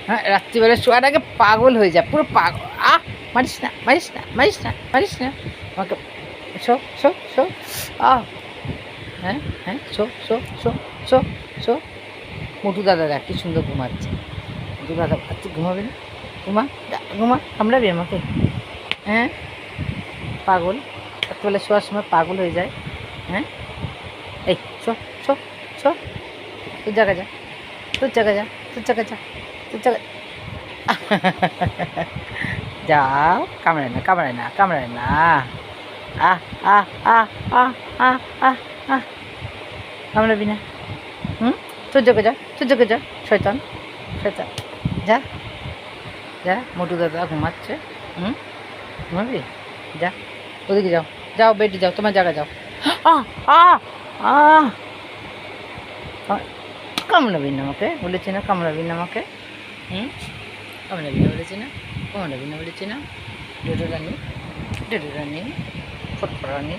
হ্যাঁ, রাত্রিবেলা শোয়ার আগে পাগল হয়ে যায়, পুরো পাগল। মারিস না, মারিস না, মারিস না, মারিস না আমাকে। শো শো শো। হ্যাঁ হ্যাঁ, শো শো শো শো শো। মোটু দাদা দেখ কি সুন্দর ঘুমাচ্ছে। মোটু দাদা, তুই ঘুমাবি না? ঘুমা, ঘুমা, কামড়াবি আমাকে? হ্যাঁ, পাগল, রাত্রিবেলা শোয়ার সময় পাগল হয়ে যায়। হ্যাঁ, এই শো শো শো। তোর জায়গা যা, তোর জায়গা যা, তোর জায়গা যা, তোর জায়গা। যাও, কামড়ায় না, কামড়ায় না, কামড়ায় না। আহ আহ আহ আহ আহ আহ আহ। কামড়াবি না? হুম, তোর জায়গা যা, তোর জায়গা যা, শয়তান, শয়তান, যা যা। মোটু দাদা ঘুমাচ্ছে। হুম, ঘুমাবি? যা, ওদিকে যাও, যাও বেডে যাও, তোমার জায়গা যাও। আহ আহ আহ। কামড়াবি না আমাকে বলেছি না, কামড়াবি না আমাকে। হুম, কামড়াবি না বলেছি না, কামড়াবি না বলেছি না। ডোডো রানী, ডোডো রানী, ফটফটানি।